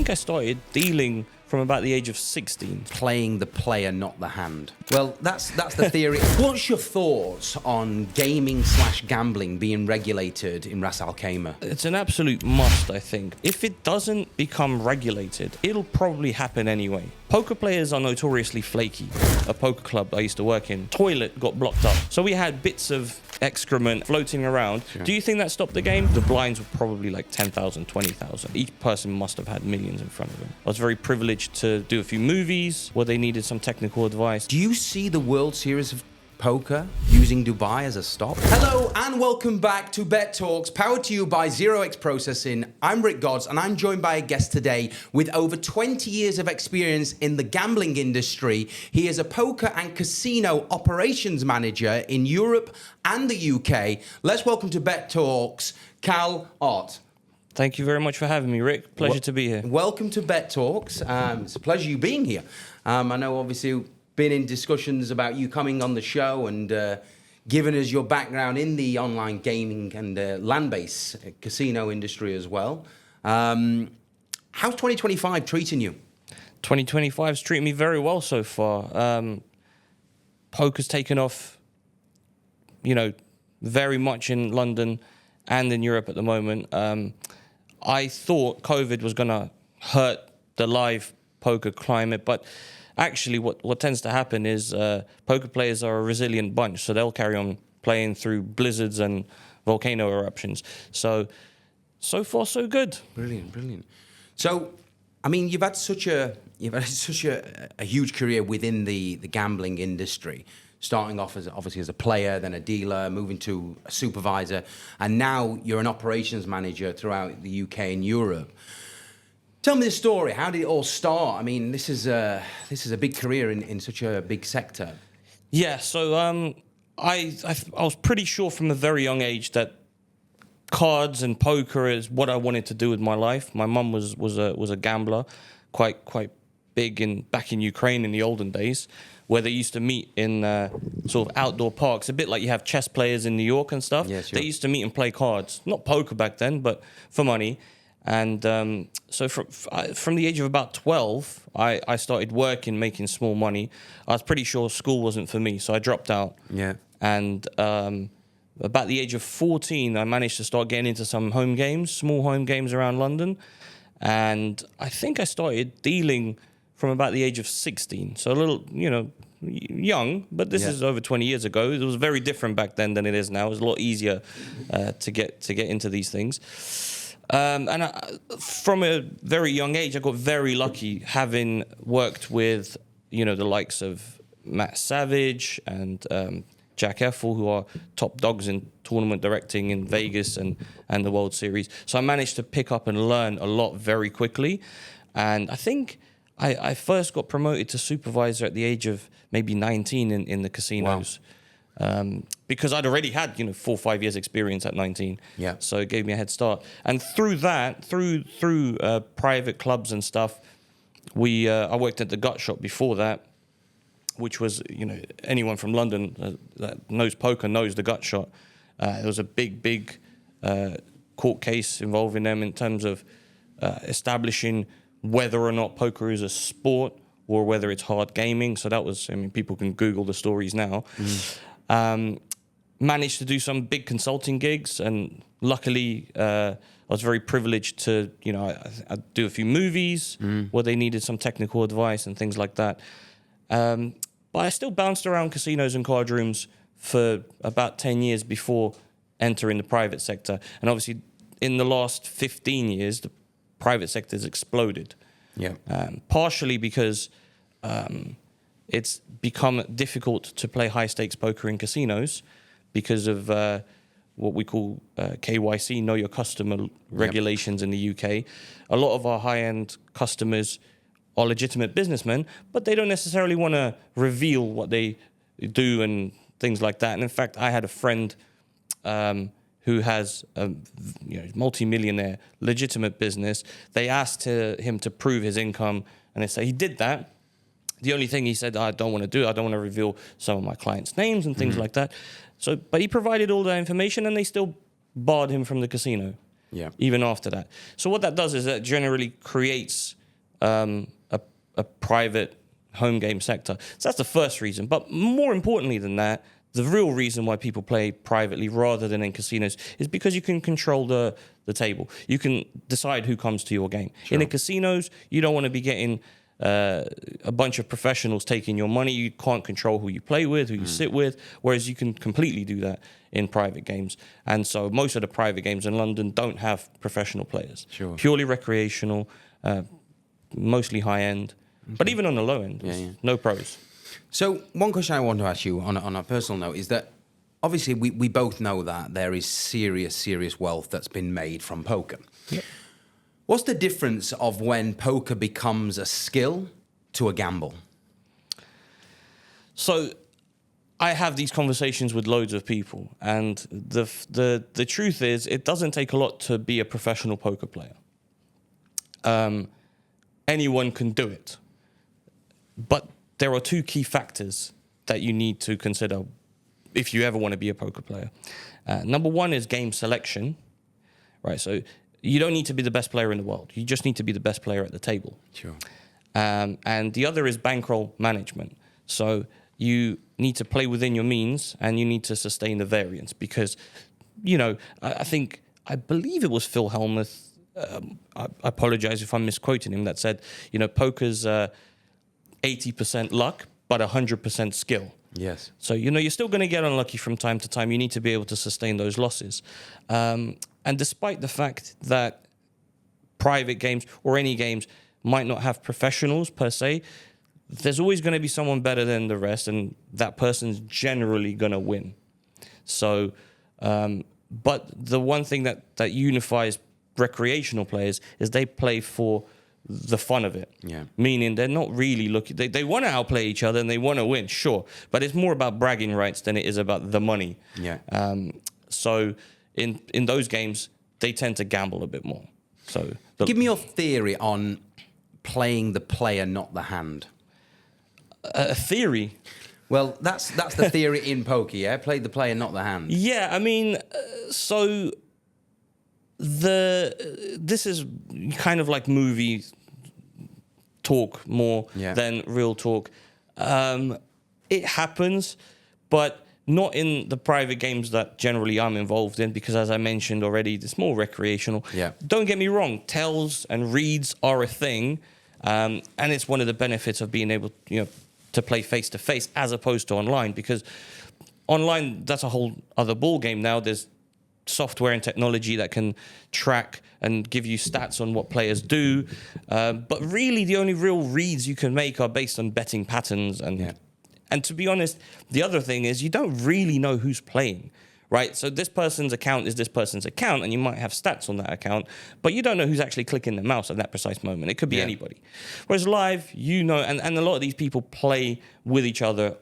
think I started dealing from about the age of 16. Playing the player, not the hand. Well, that's the theory. What's your thoughts on gaming/gambling being regulated in Ras Al Khaimah? It's an absolute must, I think. If it doesn't become regulated, it'll probably happen anyway. Poker players are notoriously flaky. A poker club I used to work in, toilet got blocked up. So we had bits of excrement floating around. Sure. Do you think that stopped the game? The blinds were probably like 10,000, 20,000. Each person must have had millions in front of them. I was very privileged to do a few movies where they needed some technical advice. Do you see the World Series of Poker using Dubai as a stop? Hello and welcome back to Bet Talks, powered to you by 0x Processing. I'm Rick Godds and I'm joined by a guest today with over 20 years of experience in the gambling industry. He is a poker and casino operations manager in Europe and the UK. Let's welcome to Bet Talks, Kal Art. Thank you very much for having me, Rick. Pleasure to be here. Welcome to Bet Talks. It's a pleasure you being here. I know obviously been in discussions about you coming on the show and giving us your background in the online gaming and land-based casino industry as well. How's 2025 treating you? 2025's treating me very well so far. Poker's taken off, very much in London and in Europe at the moment. I thought COVID was going to hurt the live poker climate, but actually what tends to happen is poker players are a resilient bunch, so they'll carry on playing through blizzards and volcano eruptions. So far so good. Brilliant. So, I mean, you've had such a huge career within the gambling industry, starting off as a player, then a dealer, moving to a supervisor, and now you're an operations manager throughout the UK and Europe. Tell me the story. How did it all start? I mean, this is a big career in such a big sector. Yeah. So I was pretty sure from a very young age that cards and poker is what I wanted to do with my life. My mum was a gambler, quite big back in Ukraine in the olden days, where they used to meet in sort of outdoor parks, a bit like you have chess players in New York and stuff. Yeah, sure. They used to meet and play cards, not poker back then, but for money. And so from the age of about 12, I started working, making small money. I was pretty sure school wasn't for me, so I dropped out. Yeah. And about the age of 14, I managed to start getting into some home games, small home games around London. And I think I started dealing from about the age of 16. So a little, young, but this is over 20 years ago. It was very different back then than it is now. It was a lot easier to get into these things. From a very young age, I got very lucky having worked with, the likes of Matt Savage and Jack Effel, who are top dogs in tournament directing in Vegas and the World Series. So I managed to pick up and learn a lot very quickly. And I think I first got promoted to supervisor at the age of maybe 19 in the casinos. Wow. Because I'd already had 4 or 5 years experience at 19. Yeah. So it gave me a head start. And through that, through private clubs and stuff, I worked at the Gut Shop before that, which was, anyone from London that knows poker knows the Gut Shop. There was a big court case involving them in terms of establishing whether or not poker is a sport or whether it's hard gaming. So that was, people can Google the stories now. Managed to do some big consulting gigs, and luckily I was very privileged to, I do a few movies where they needed some technical advice and things like that. But I still bounced around casinos and card rooms for about 10 years before entering the private sector. And obviously in the last 15 years, the private sector has exploded. Yeah. Partially because it's become difficult to play high-stakes poker in casinos because of what we call KYC, Know Your Customer regulations in the UK. A lot of our high-end customers are legitimate businessmen, but they don't necessarily want to reveal what they do and things like that. And in fact, I had a friend who has a multi-millionaire legitimate business. They asked him to prove his income, and they say he did that. The only thing he said, I don't want to reveal some of my clients' names and things like that. So, but he provided all that information, and they still barred him from the casino. even after that. So what that does is that generally creates a private home game sector. So that's the first reason. But more importantly than that, the real reason why people play privately rather than in casinos is because you can control the table. You can decide who comes to your game. Sure. In the casinos, you don't want to be getting a bunch of professionals taking your money. You can't control who you play with, who you sit with, whereas you can completely do that in private games. And so most of the private games in London don't have professional players. Sure. Purely recreational, mostly high-end. Okay. But even on the low end, no pros. So one question I want to ask you on a personal note is that obviously we both know that there is serious wealth that's been made from poker. Yep. What's the difference of when poker becomes a skill to a gamble? So I have these conversations with loads of people, and the truth is it doesn't take a lot to be a professional poker player. Anyone can do it. But there are two key factors that you need to consider if you ever want to be a poker player. Number one is game selection, right? So you don't need to be the best player in the world. You just need to be the best player at the table. Sure. And the other is bankroll management. So you need to play within your means and you need to sustain the variance because, I believe it was Phil Hellmuth. I apologize if I'm misquoting him, that said, poker's 80% luck, but 100% skill. Yes. So, you're still going to get unlucky from time to time. You need to be able to sustain those losses. And despite the fact that private games or any games might not have professionals per se, there's always going to be someone better than the rest, and that person's generally going to win. So, but the one thing that unifies recreational players is they play for the fun of it. Yeah. Meaning they're not really looking, they want to outplay each other and they want to win, sure. But it's more about bragging rights than it is about the money. Yeah. So in those games, they tend to gamble a bit more. So give me your theory on playing the player, not the hand. A theory? Well, that's the theory in poker, yeah? Play the player, not the hand. Yeah, so this is kind of like movie talk more than real talk. It happens, but not in the private games that generally I'm involved in, because as I mentioned already, it's more recreational. Yeah. Don't get me wrong, tells and reads are a thing, and it's one of the benefits of being able, to play face to face as opposed to online, because online, that's a whole other ball game now. There's software and technology that can track and give you stats on what players do, but really the only real reads you can make are based on betting patterns. And to be honest, the other thing is you don't really know who's playing, right? So this person's account is this person's account, and you might have stats on that account, but you don't know who's actually clicking the mouse at that precise moment. It could be anybody. Whereas live, and a lot of these people play with each other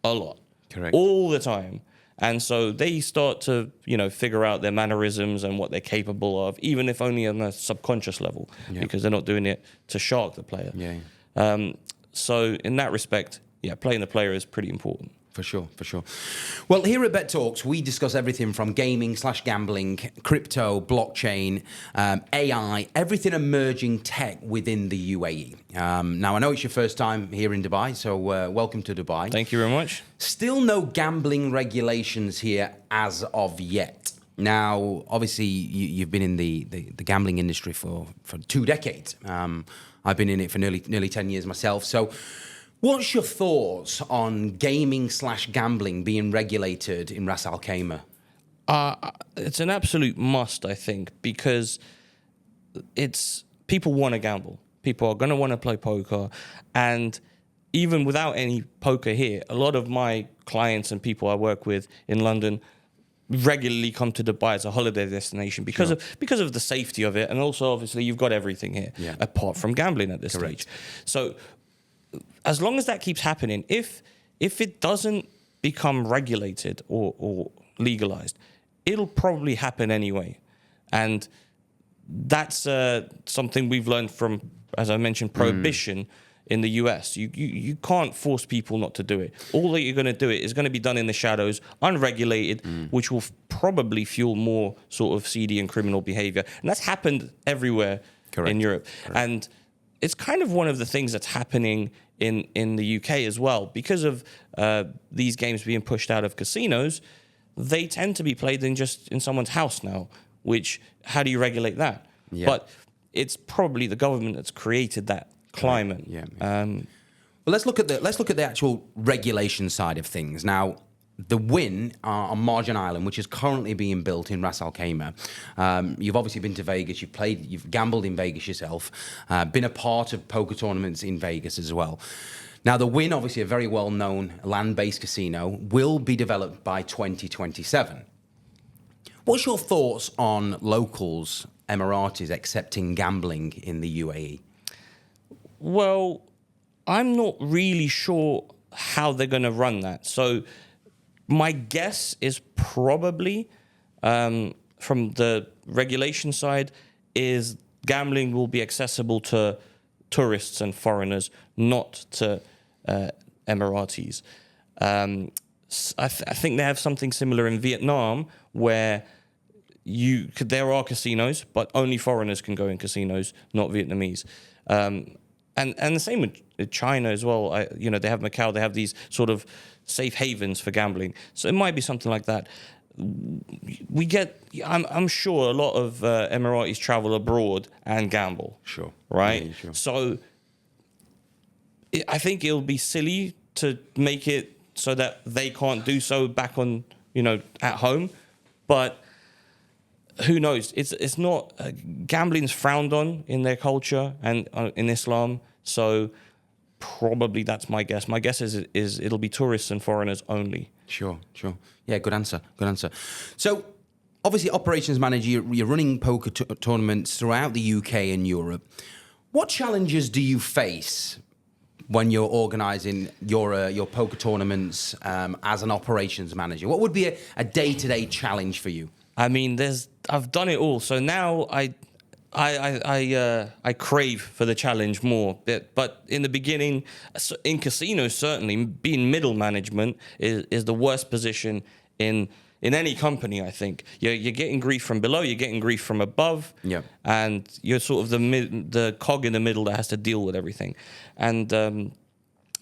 a lot. Correct. All the time. And so they start to, figure out their mannerisms and what they're capable of, even if only on a subconscious level, because they're not doing it to shark the player. Yeah. So in that respect, playing the player is pretty important. For sure. Well, here at Bet Talks, we discuss everything from gaming/gambling, crypto, blockchain, AI, everything emerging tech within the UAE. Now, I know it's your first time here in Dubai, so welcome to Dubai. Thank you very much. Still no gambling regulations here as of yet. Now, obviously, you've been in the gambling industry for 2 decades. I've been in it for nearly 10 years myself. So what's your thoughts on gaming/gambling being regulated in Ras Al Khaimah? It's an absolute must, I think, because people want to gamble. People are going to want to play poker. And even without any poker here, a lot of my clients and people I work with in London regularly come to Dubai as a holiday destination because of the safety of it. And also, obviously, you've got everything here, apart from gambling at this stage. So as long as that keeps happening, if it doesn't become regulated or legalized, it'll probably happen anyway. And that's something we've learned from, as I mentioned, prohibition, in the US. You can't force people not to do it. All that you're going to do it is going to be done in the shadows, unregulated, which will probably fuel more sort of seedy and criminal behavior. And that's happened everywhere in Europe. And it's kind of one of the things that's happening in the UK as well. Because of these games being pushed out of casinos, they tend to be played in someone's house now, which, how do you regulate that? Yeah. But it's probably the government that's created that climate. Yeah. Well, let's look at the actual regulation side of things. Now, the Win on Margin Island, which is currently being built in Ras Al Khaimah. You've obviously been to Vegas. You've gambled in Vegas yourself. Been a part of poker tournaments in Vegas as well. Now, the Win, obviously a very well-known land-based casino, will be developed by 2027. What's your thoughts on locals, Emiratis, accepting gambling in the UAE? Well, I'm not really sure how they're going to run that. So my guess is probably, from the regulation side, is gambling will be accessible to tourists and foreigners, not to Emiratis. I think they have something similar in Vietnam, where there are casinos, but only foreigners can go in casinos, not Vietnamese. And the same with China as well. They have Macau. They have these sort of safe havens for gambling. So it might be something like that. I'm sure a lot of Emiratis travel abroad and gamble. Sure. Right? Yeah, sure. So I think it'll be silly to make it so that they can't do so back on, at home. But who knows? It's not, gambling's frowned on in their culture and in Islam. So probably that's my guess. My guess is it'll be tourists and foreigners only. Sure. Yeah, good answer. So, obviously, operations manager, you're running poker tournaments throughout the UK and Europe. What challenges do you face when you're organising your poker tournaments as an operations manager? What would be a day-to-day challenge for you? I mean, I've done it all, so now I crave for the challenge more. But in the beginning, in casinos, certainly, being middle management is the worst position in any company, I think. You're getting grief from below, you're getting grief from above, and you're sort of the cog in the middle that has to deal with everything. And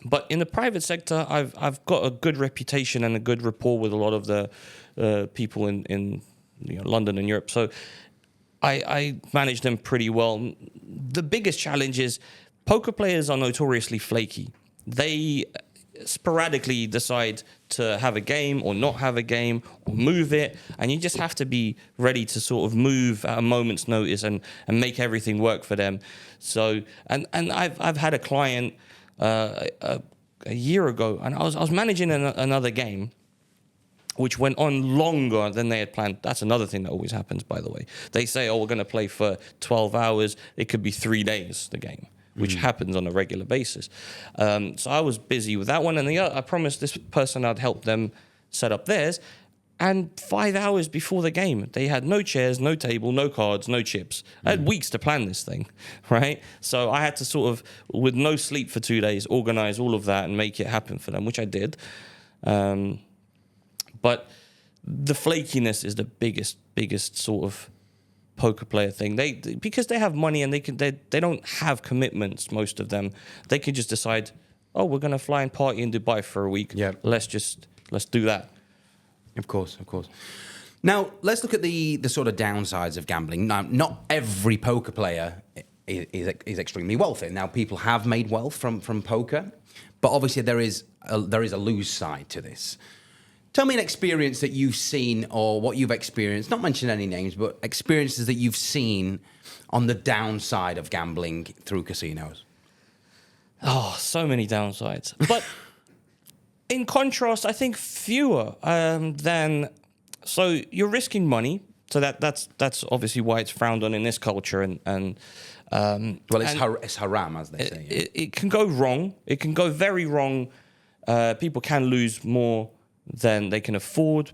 but in the private sector, I've got a good reputation and a good rapport with a lot of the people in London and Europe. So I manage them pretty well. The biggest challenge is poker players are notoriously flaky. They sporadically decide to have a game or not have a game or move it, and you just have to be ready to sort of move at a moment's notice and make everything work for them. So and I've had a client a year ago, and I was managing another game which went on longer than they had planned. That's another thing that always happens, by the way. They say, we're going to play for 12 hours. It could be 3 days, the game, which happens on a regular basis. So I was busy with that one. And I promised this person I'd help them set up theirs. And 5 hours before the game, they had no chairs, no table, no cards, no chips. I had weeks to plan this thing, right? So I had to sort of, with no sleep for 2 days, organize all of that and make it happen for them, which I did. But the flakiness is the biggest sort of poker player thing. Because they have money and they don't have commitments, most of them. They can just decide, we're going to fly and party in Dubai for a week. Yeah. Let's do that. Of course. Now, let's look at the sort of downsides of gambling. Now, not every poker player is extremely wealthy. Now, people have made wealth from poker, but obviously there is a lose side to this. Tell me an experience that you've seen or what you've experienced, not mention any names, but experiences that you've seen on the downside of gambling through casinos. Oh, so many downsides. But in contrast, I think fewer than... So you're risking money. So that's obviously why it's frowned on in this culture. It's haram, as they say. It can go wrong. It can go very wrong. People can lose more than they can afford.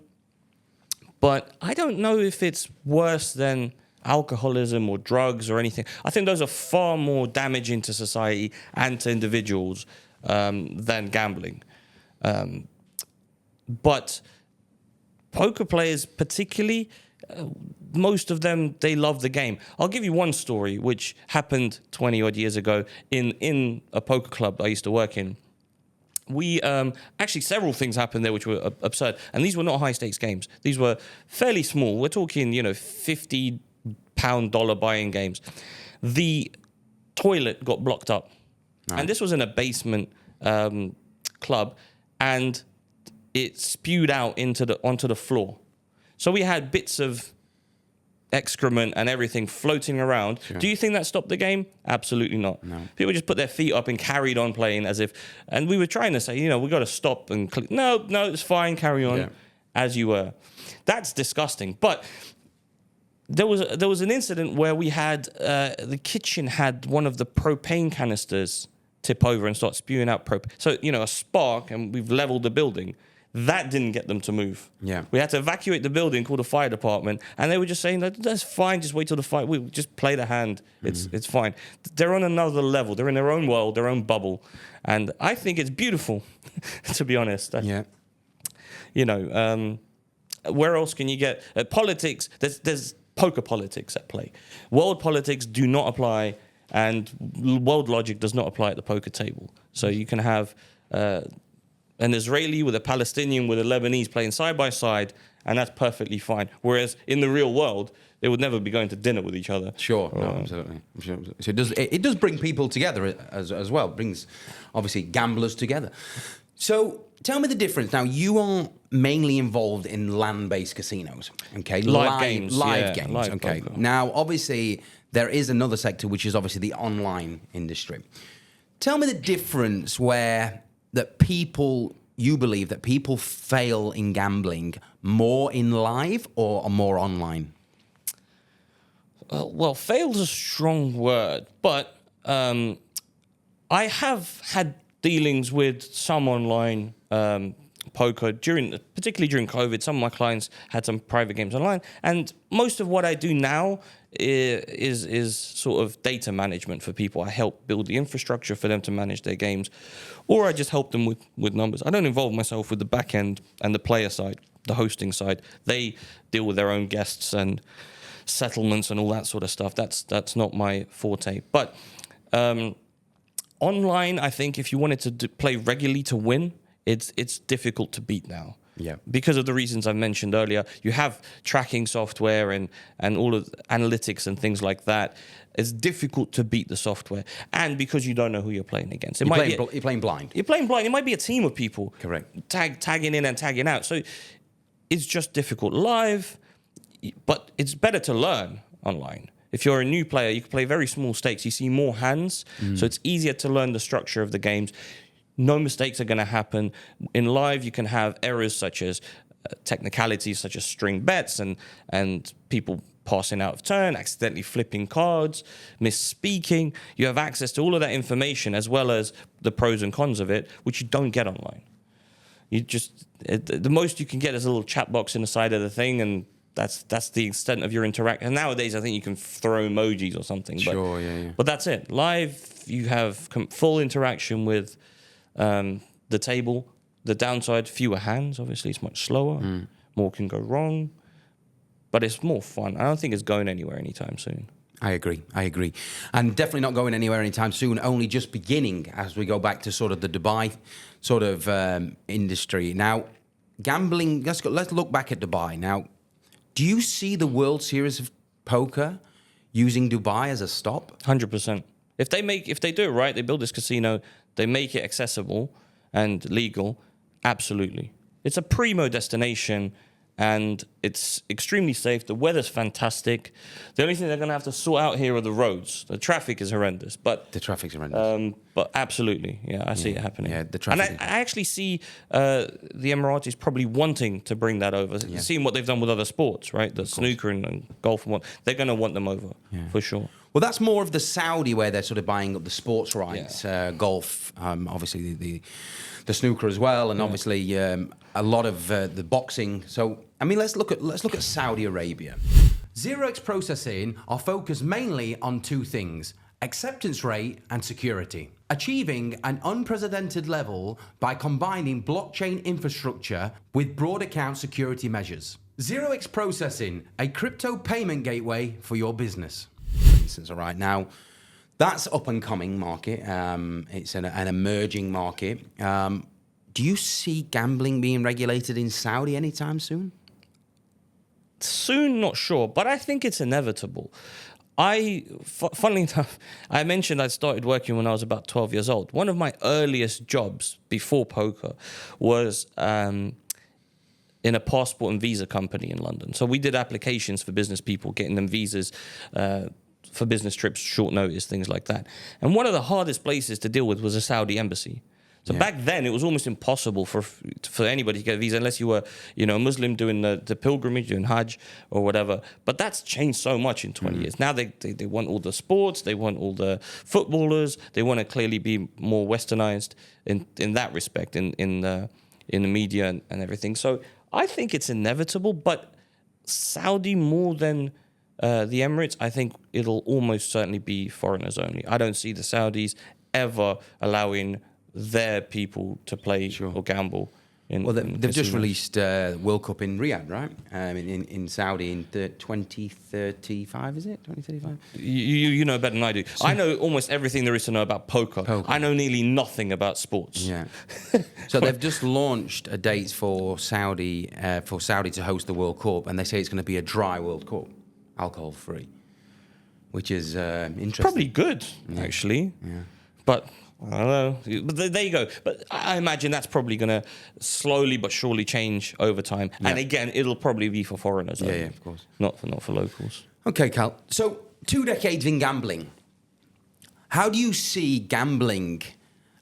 But I don't know if it's worse than alcoholism or drugs or anything. I think those are far more damaging to society and to individuals than gambling. But poker players particularly, most of them, they love the game. I'll give you one story which happened 20 odd years ago in a poker club I used to work in. We actually, several things happened there which were absurd, and these were not high stakes games. These were fairly small. We're talking, $50 dollar buy-in games. The toilet got blocked up, and this was in a basement club, and it spewed out onto the floor. So we had bits of excrement and everything floating around. Sure. Do you think that stopped the game? Absolutely not. No. People just put their feet up and carried on playing as if, and we were trying to say, we got to stop and click. No, it's fine. Carry on as you were. That's disgusting. But there was an incident where we had, the kitchen had one of the propane canisters tip over and start spewing out propane. So, a spark, and we've leveled the building. That didn't get them to move. Yeah. We had to evacuate the building, call the fire department, and they were just saying, that's fine, just wait till the fire, we'll just play the hand, it's fine. They're on another level, they're in their own world, their own bubble, and I think it's beautiful, to be honest. Where else can you get, politics, there's poker politics at play. World politics do not apply, and world logic does not apply at the poker table. So you can have an Israeli with a Palestinian with a Lebanese playing side by side, and that's perfectly fine. Whereas in the real world, they would never be going to dinner with each other. Sure, no, absolutely. So it does bring people together as well. It brings, obviously, gamblers together. So tell me the difference. Now, you are mainly involved in land-based casinos, okay? Live games. Okay. Poker. Now, obviously, there is another sector, which is obviously the online industry. Tell me the difference where you believe that people fail in gambling more in live or more online? Well, fail's a strong word, but I have had dealings with some online poker particularly during COVID. Some of my clients had some private games online, and most of what I do now is sort of data management for people. I help build the infrastructure for them to manage their games, or I just help them with numbers. I don't involve myself with the back end and the player side, the hosting side. They deal with their own guests and settlements and all that sort of stuff. That's not my forte. But online, I think if you wanted to play regularly to win, it's difficult to beat now. Yeah. Because of the reasons I mentioned earlier, you have tracking software and all of analytics and things like that. It's difficult to beat the software. And because you don't know who you're playing against. You're playing blind. You're playing blind. It might be a team of people. Correct. Tagging in and tagging out. So it's just difficult. Live, but it's better to learn online. If you're a new player, you can play very small stakes. You see more hands. So it's easier to learn the structure of the games. No mistakes are going to happen. In live, you can have errors such as technicalities such as string bets and people passing out of turn, accidentally flipping cards, misspeaking. You have access to all of that information as well as the pros and cons of it, which you don't get online. The most you can get is a little chat box in the side of the thing, and that's the extent of your interaction. And nowadays, I think you can throw emojis or something. Sure, yeah. But that's it. Live, you have full interaction with the table. The downside, fewer hands. Obviously, it's much slower. More can go wrong. But it's more fun. I don't think it's going anywhere anytime soon. I agree. And definitely not going anywhere anytime soon, only just beginning as we go back to sort of the Dubai sort of industry. Now, gambling, let's look back at Dubai. Now, do you see the World Series of Poker using Dubai as a stop? 100%. If they do it right, they build this casino, they make it accessible and legal, absolutely. It's a primo destination, and it's extremely safe. The weather's fantastic. The only thing they're going to have to sort out here are the roads. The traffic is horrendous. But the traffic's horrendous. But absolutely, I see it happening. Yeah, the traffic. And I actually see the Emiratis probably wanting to bring that over. Yeah. Seeing what they've done with other sports, right? The snooker and golf and what. They're going to want them over, for sure. Well, that's more of the Saudi where they're sort of buying up the sports rights, golf, obviously the snooker as well, and obviously a lot of the boxing. So, I mean, let's look at Saudi Arabia. 0x processing are focused mainly on two things: acceptance rate and security, achieving an unprecedented level by combining blockchain infrastructure with broad account security measures. 0x processing, a crypto payment gateway for your business. For instance, all right, now that's up and coming market. It's an emerging market. Do you see gambling being regulated in Saudi anytime soon? Soon, not sure, but I think it's inevitable. Funnily enough, I mentioned I started working when I was about 12 years old. One of my earliest jobs before poker was in a passport and visa company in London. So we did applications for business people, getting them visas for business trips, short notice, things like that. And one of the hardest places to deal with was a Saudi embassy. So back then, it was almost impossible for anybody to get a visa unless you were, a Muslim doing the pilgrimage, doing Hajj or whatever. But that's changed so much in 20 years. Now they want all the sports, they want all the footballers, they want to clearly be more westernized in that respect, in the media and everything. So I think it's inevitable, but Saudi more than the Emirates, I think it'll almost certainly be foreigners only. I don't see the Saudis ever allowing their people to play or gamble. They've just released World Cup in Riyadh, right? In Saudi in 2035, is it? 2035? You know better than I do. I know almost everything there is to know about poker. I know nearly nothing about sports. Yeah. So they've just launched a date for Saudi to host the World Cup, and they say it's going to be a dry World Cup, alcohol-free, which is interesting. Probably good, actually. Yeah. But I don't know. But there you go. But I imagine that's probably going to slowly but surely change over time. Yeah. And again, it'll probably be for foreigners. Yeah, of course. Not for locals. Okay, Kal. So 2 decades in gambling. How do you see gambling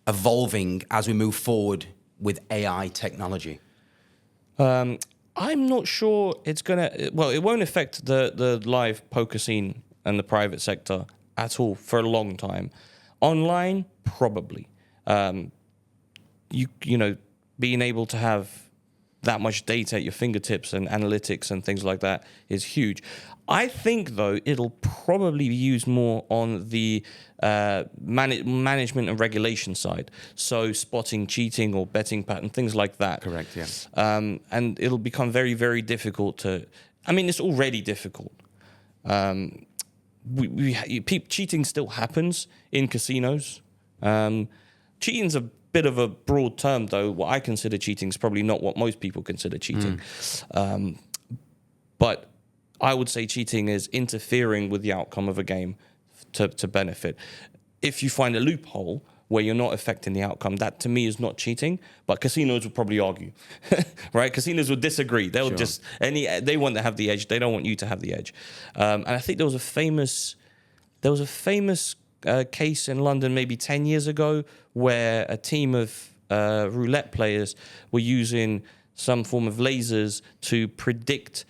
evolving as we move forward with AI technology? I'm not sure it's going to... Well, it won't affect the live poker scene and the private sector at all for a long time. Online, probably. Being able to have that much data at your fingertips and analytics and things like that is huge. I think, though, it'll probably be used more on the management and regulation side. So spotting cheating or betting pattern, things like that. Correct, yes. And it'll become very, very difficult to... I mean, it's already difficult. Cheating still happens in casinos. Cheating's a bit of a broad term, though. What I consider cheating is probably not what most people consider cheating. But I would say cheating is interfering with the outcome of a game to benefit. If you find a loophole where you're not affecting the outcome, that to me is not cheating. But casinos would probably argue, right? Casinos would disagree. They'll they want to have the edge. They don't want you to have the edge. And I think there was a famous case in London maybe 10 years ago where a team of roulette players were using some form of lasers to predict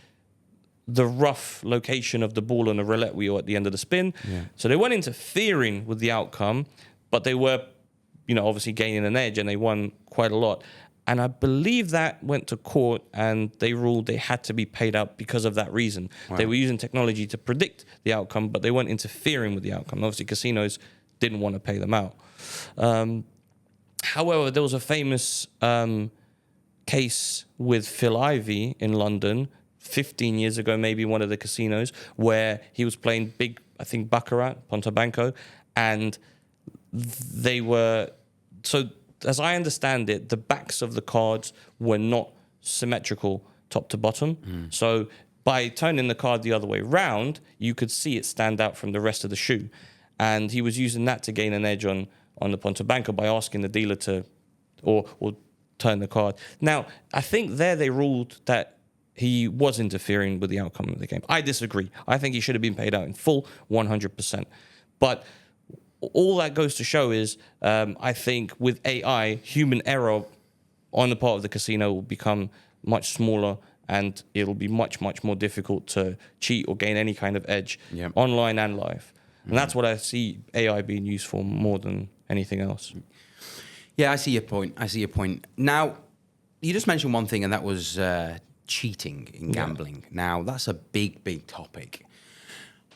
the rough location of the ball on a roulette wheel at the end of the spin. Yeah. So they weren't interfering with the outcome, but they were, obviously gaining an edge, and they won quite a lot. And I believe that went to court, and they ruled they had to be paid out because of that reason. Wow. They were using technology to predict the outcome, but they weren't interfering with the outcome. Obviously, casinos didn't want to pay them out. However, there was a famous case with Phil Ivey in London 15 years ago, maybe one of the casinos, where he was playing big, I think, Baccarat, Ponte Banco, and they were... So, as I understand it, the backs of the cards were not symmetrical top to bottom. So, by turning the card the other way round, you could see it stand out from the rest of the shoe. And he was using that to gain an edge on the Ponte Banco by asking the dealer to... or turn the card. Now, I think there they ruled that he was interfering with the outcome of the game. I disagree. I think he should have been paid out in full, 100%. But all that goes to show is, I think with AI, human error on the part of the casino will become much smaller, and it'll be much, much more difficult to cheat or gain any kind of edge online and live. And that's what I see AI being used for more than anything else. Yeah, I see your point. Now, you just mentioned one thing, and that was cheating in gambling. Now, that's a big, big topic.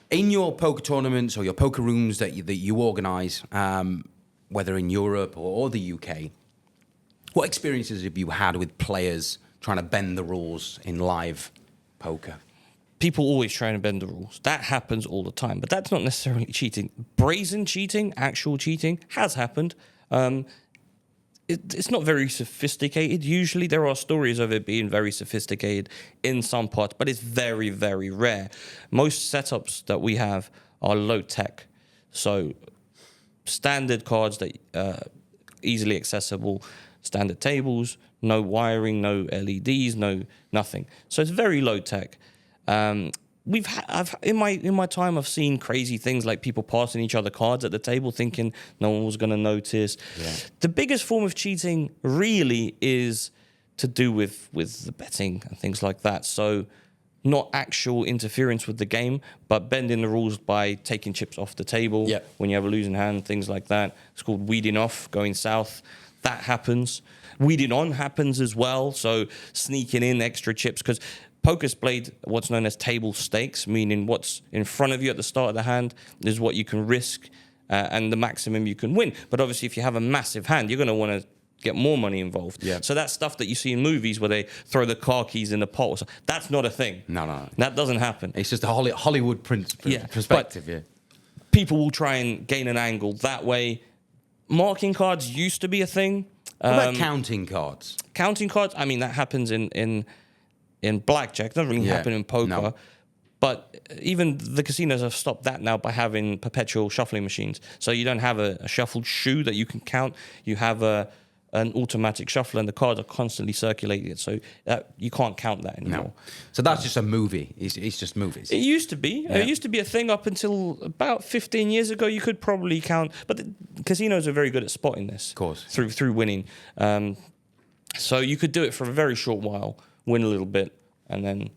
In your poker tournaments or your poker rooms that you organise, whether in Europe or the UK, what experiences have you had with players trying to bend the rules in live poker? People always trying to bend the rules. That happens all the time, but that's not necessarily cheating. Brazen cheating, actual cheating, has happened. It's not very sophisticated. Usually there are stories of it being very sophisticated in some parts, but it's very, very rare. Most setups that we have are low tech. So standard cards that easily accessible, standard tables, no wiring, no LEDs, nothing. So it's very low tech. In my time, I've seen crazy things like people passing each other cards at the table, thinking no one was going to notice. Yeah. The biggest form of cheating really is to do with the betting and things like that. So not actual interference with the game, but bending the rules by taking chips off the table when you have a losing hand, things like that. It's called weeding off, going south. That happens. Weeding on happens as well. So sneaking in extra chips, because poker's played what's known as table stakes, meaning what's in front of you at the start of the hand is what you can risk and the maximum you can win. But obviously, if you have a massive hand, you're going to want to get more money involved. Yeah. So that's stuff that you see in movies where they throw the car keys in the pot. Or something. That's not a thing. No. That doesn't happen. It's just a Hollywood perspective. People will try and gain an angle that way. Marking cards used to be a thing. What about counting cards? Counting cards, I mean, that happens in blackjack. It doesn't really happen in poker. No. But even the casinos have stopped that now by having perpetual shuffling machines. So you don't have a shuffled shoe that you can count. You have an automatic shuffle, and the cards are constantly circulating. So you can't count that anymore. No. So that's just a movie. It's just movies. It used to be. Yeah. It used to be a thing up until about 15 years ago. You could probably count. But the casinos are very good at spotting this. Of course. Through winning. So you could do it for a very short while, win a little bit, and then...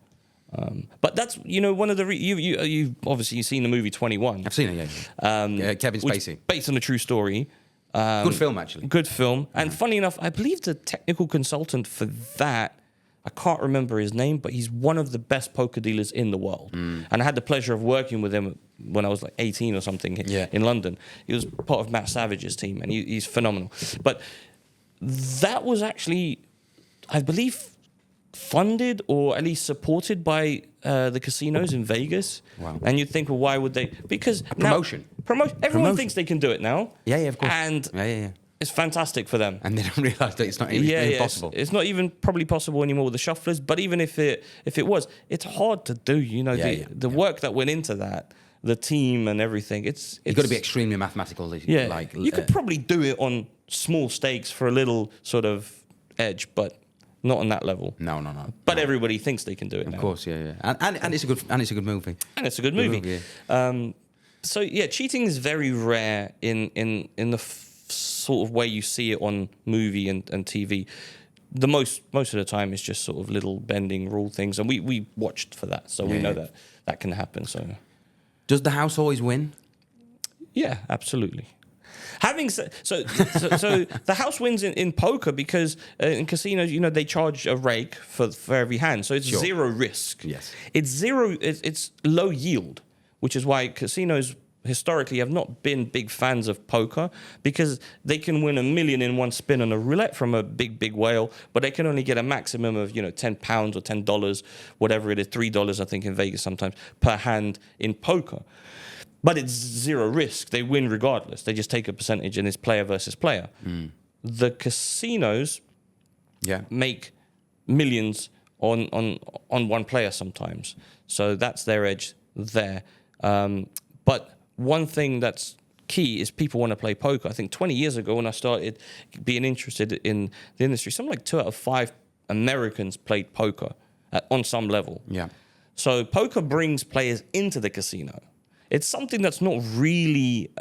but that's, one of the... you've obviously seen the movie 21. I've seen it, yeah. Kevin Spacey. Based on a true story. Good film, actually. Good film. And funny enough, I believe the technical consultant for that, I can't remember his name, but he's one of the best poker dealers in the world. And I had the pleasure of working with him when I was like 18 or something in London. He was part of Matt Savage's team, and he's phenomenal. But that was actually, I believe, funded or at least supported by the casinos in Vegas. Wow. And you'd think, well, why would they? Because promotion. Everyone thinks they can do it now. Yeah, of course. And it's fantastic for them. And they don't realise that it's not even possible. It's not even probably possible anymore with the shufflers. But even if it was, it's hard to do. The work that went into that, the team and everything. You've got to be extremely mathematical. Yeah, you could probably do it on small stakes for a little sort of edge, but not on that level. No. But everybody thinks they can do it now. Of course, yeah. And it's a good movie. And it's a good movie. So cheating is very rare in the sort of way you see it on movie and TV. The most of the time it's just sort of little bending rule things, and we watched for that, so we know that can happen. So, does the house always win? Yeah, absolutely. Having said, so the house wins in poker because in casinos, they charge a rake for every hand, so it's zero risk. Yes, it's low yield, which is why casinos historically have not been big fans of poker, because they can win $1 million in one spin on a roulette from a big whale, but they can only get a maximum of £10 or $10, whatever it is, $3 I think in Vegas sometimes per hand in poker. But it's zero risk. They win regardless. They just take a percentage, and it's player versus player. The casinos make millions on one player sometimes. So that's their edge there. But one thing that's key is people want to play poker. I think 20 years ago when I started being interested in the industry, something like 2 out of 5 Americans played poker on some level. Yeah. So poker brings players into the casino. It's something that's not really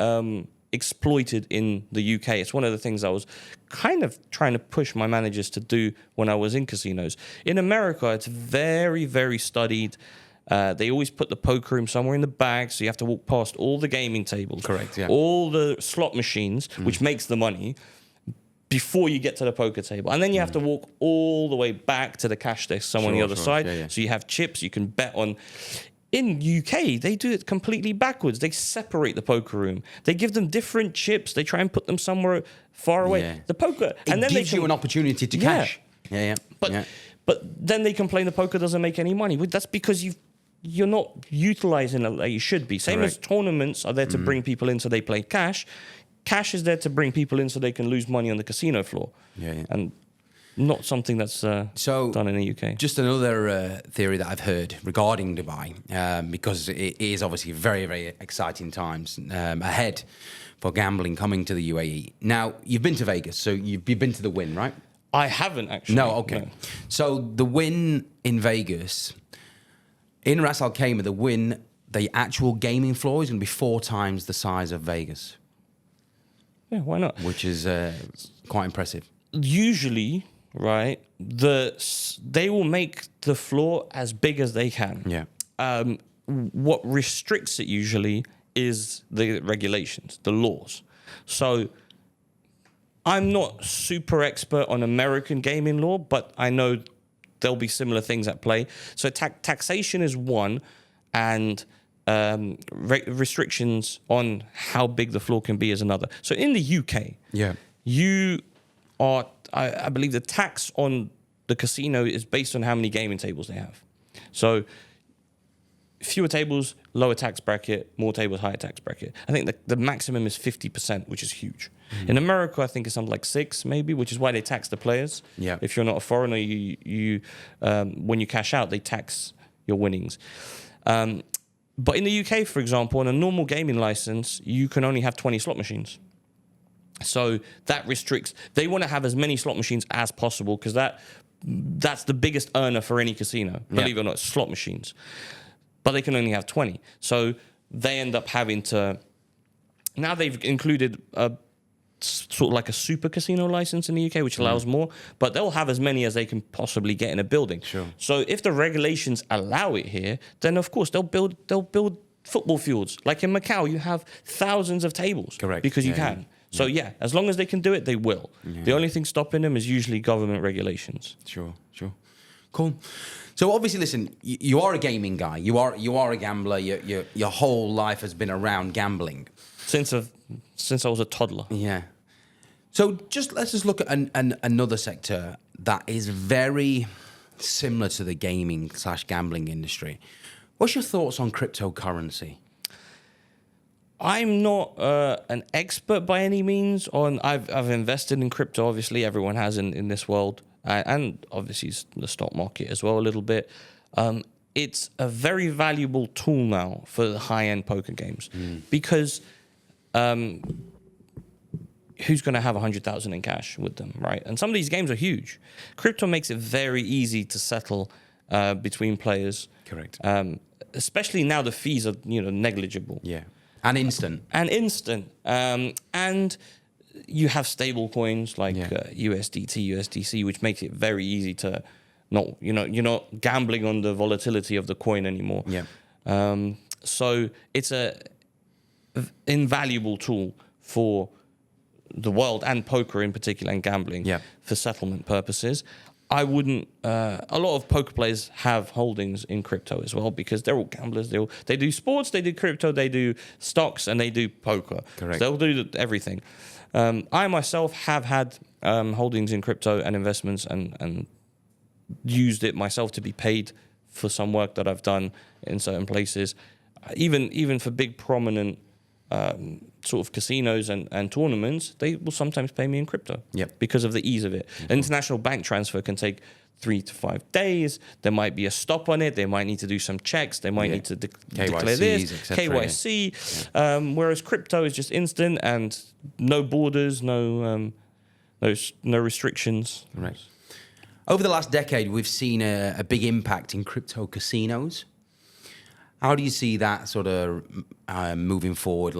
exploited in the UK. It's one of the things I was kind of trying to push my managers to do when I was in casinos. In America, it's very, very studied. They always put the poker room somewhere in the bag, so you have to walk past all the gaming tables. Correct, yeah. All the slot machines, which makes the money. before you get to the poker table. And then you have to walk all the way back to the cash desk, on the other side. Yeah, yeah. So you have chips you can bet on. In UK, they do it completely backwards. They separate the poker room. They give them different chips. They try and put them somewhere far away. Yeah. The poker... It gives you an opportunity to cash. Yeah. But then they complain the poker doesn't make any money. Well, that's because you're not utilizing it like you should be. Same as tournaments are there to bring people in so they play cash. Cash is there to bring people in so they can lose money on the casino floor. Yeah. And not something that's done in the UK. Just another theory that I've heard regarding Dubai, because it is obviously very, very exciting times ahead for gambling coming to the UAE. Now, you've been to Vegas, so you've been to the Wynn, right? I haven't actually. No, okay. No. So the Wynn in Vegas, in Ras Al Khaimah, the Wynn, the actual gaming floor is going to be 4 times the size of Vegas. Yeah, why not? Which is quite impressive. Usually, right, they will make the floor as big as they can. Yeah. What restricts it usually is the regulations, the laws. So I'm not super expert on American gaming law, but I know there'll be similar things at play. So taxation is one, and restrictions on how big the floor can be is another. So in the UK, you are, I believe the tax on the casino is based on how many gaming tables they have. So fewer tables, lower tax bracket, more tables, higher tax bracket. I think the maximum is 50%, which is huge. In America, I think it's something like 6, maybe, which is why they tax the players. Yeah. If you're not a foreigner, you when you cash out, they tax your winnings. But in the UK, for example, on a normal gaming license, you can only have 20 slot machines. So that restricts. They want to have as many slot machines as possible because that's the biggest earner for any casino, believe it or not, slot machines. But they can only have 20. So they end up having to... Now they've included a sort of like a super casino license in the UK, which allows more, but they'll have as many as they can possibly get in a building. Sure. So if the regulations allow it here, then of course they'll build football fields. Like in Macau, you have thousands of tables. Correct. Because you can. So as long as they can do it, they will. Yeah. The only thing stopping them is usually government regulations. Sure. Cool. So obviously, listen, you are a gaming guy. You are a gambler. Your whole life has been around gambling. Since I was a toddler. Yeah. So let's just look at another sector that is very similar to the gaming/gambling industry. What's your thoughts on cryptocurrency? I'm not an expert by any means. I've invested in crypto. Obviously, everyone has in this world, and obviously the stock market as well a little bit. It's a very valuable tool now for the high-end poker games because who's going to have 100,000 in cash with them, right? And some of these games are huge. Crypto makes it very easy to settle between players. Correct. Especially now the fees are negligible. Yeah. And instant. And you have stable coins like USDT, USDC, which makes it very easy to you're not gambling on the volatility of the coin anymore. Yeah. So it's a invaluable tool for the world and poker in particular and gambling for settlement purposes. I wouldn't. A lot of poker players have holdings in crypto as well because they're all gamblers. They do sports, they do crypto, they do stocks, and they do poker. Correct. So they'll do everything. I myself have had holdings in crypto and investments and used it myself to be paid for some work that I've done in certain places. Even for big prominent sort of casinos and tournaments, they will sometimes pay me in crypto because of the ease of it. An international bank transfer can take 3 to 5 days. There might be a stop on it. They might need to do some checks. They might need to declare this, KYC. Whereas crypto is just instant and no borders, no restrictions. Right. Over the last decade, we've seen a big impact in crypto casinos. How do you see that sort of moving forward?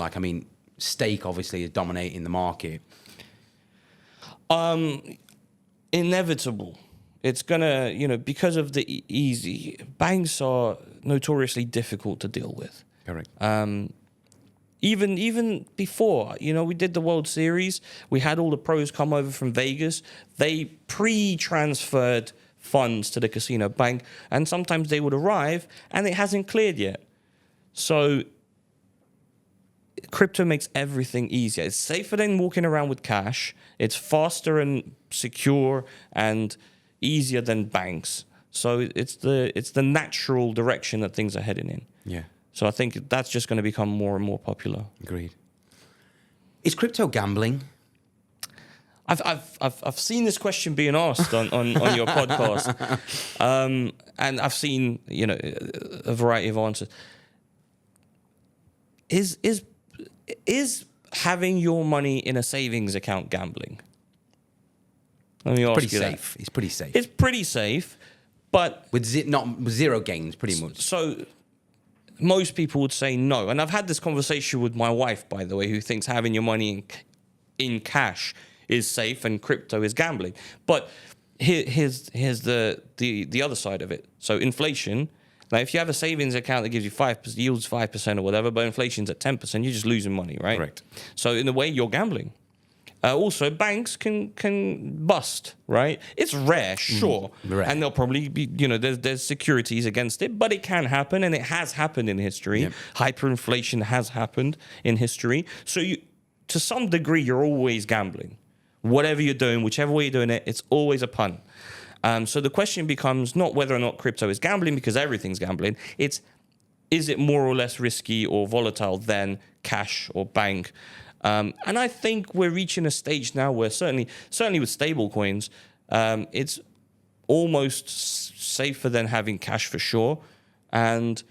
Stake obviously is dominating the market. Inevitable. It's gonna, because of the easy. Banks are notoriously difficult to deal with. Correct. even before, we did the World Series. We had all the pros come over from Vegas. They pre-transferred funds to the casino bank, and sometimes they would arrive and it hasn't cleared yet. So crypto makes everything easier. It's safer than walking around with cash. It's faster and secure and easier than banks. So it's the natural direction that things are heading in. Yeah. So I think that's just going to become more and more popular. Agreed. Is crypto gambling? I've seen this question being asked on your podcast, and I've seen a variety of answers. Is having your money in a savings account gambling? Let me ask you that. It's pretty safe. It's pretty safe, but with zero gains, pretty much. So most people would say no. And I've had this conversation with my wife, by the way, who thinks having your money in cash is safe and crypto is gambling. But here's the other side of it. So inflation. Now, if you have a savings account that gives you 5%, yields 5% or whatever, but inflation's at 10%, you're just losing money, right? Correct. So in a way, you're gambling. Also, banks can bust, right? It's rare, sure. Rare. And there'll probably be, there's securities against it, but it can happen, and it has happened in history. Yep. Hyperinflation has happened in history. So to some degree, you're always gambling. Whatever you're doing, whichever way you're doing it, it's always a pun. So the question becomes not whether or not crypto is gambling, because everything's gambling. It's, is it more or less risky or volatile than cash or bank? And I think we're reaching a stage now where certainly with stable coins, it's almost safer than having cash for sure. And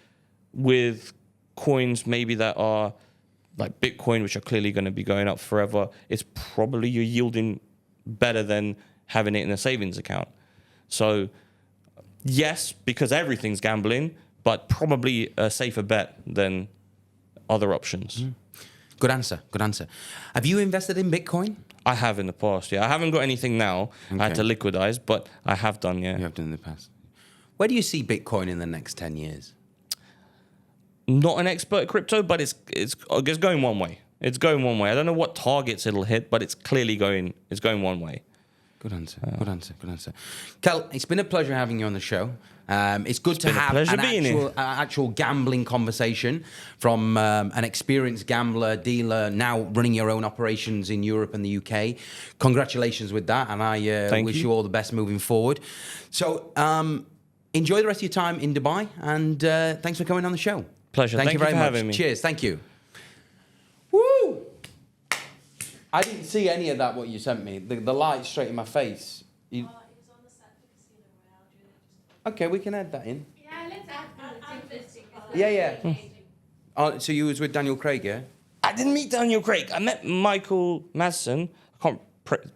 with coins maybe that are like Bitcoin, which are clearly going to be going up forever, it's probably you're yielding better than having it in a savings account. So yes, because everything's gambling, but probably a safer bet than other options. Mm. Good answer. Have you invested in Bitcoin? I have in the past, yeah. I haven't got anything now. Okay. I had to liquidize, but I have done, yeah. You have done in the past. Where do you see Bitcoin in the next 10 years? Not an expert at crypto, but it's going one way. It's going one way. I don't know what targets it'll hit, but it's clearly going one way. Good answer. Good answer. Kal, it's been a pleasure having you on the show. It's good to have an actual gambling conversation from an experienced gambler, dealer, now running your own operations in Europe and the UK. Congratulations with that, and I wish you all the best moving forward. So enjoy the rest of your time in Dubai, and thanks for coming on the show. Pleasure. Thank you very much. Having me. Cheers. Thank you. Woo! I didn't see any of that, what you sent me. The light straight in my face. It was on the set for Casino Royale. Okay, we can add that in. Yeah, let's add this. Yeah. So you was with Daniel Craig, yeah? I didn't meet Daniel Craig. I met Michael Madsen. I can't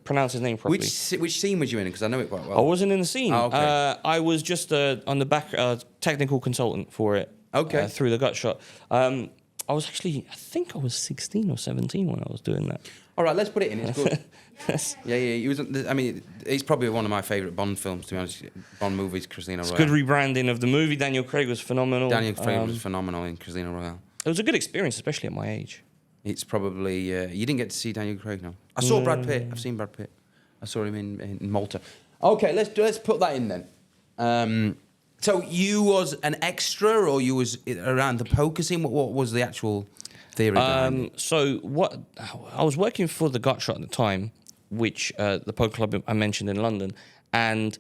pronounce his name properly. Which scene was you in? Because I know it quite well. I wasn't in the scene. Oh, okay. I was just on the back technical consultant for it. Okay. Through the gut shot. I was actually, I think I was 16 or 17 when I was doing that. All right, let's put it in. It's good. Yeah. He was. I mean, it's probably one of my favourite Bond films, to be honest. Bond movies, Casino Royale. It's good rebranding of the movie. Daniel Craig was phenomenal. Daniel Craig was phenomenal in Casino Royale. It was a good experience, especially at my age. It's probably... you didn't get to see Daniel Craig, no? I saw Brad Pitt. I've seen Brad Pitt. I saw him in Malta. Okay, let's put that in then. So you was an extra, or you was around the poker scene? What was the actual theory behind it? So I was working for the Gut Shot at the time, which the poker club I mentioned in London, and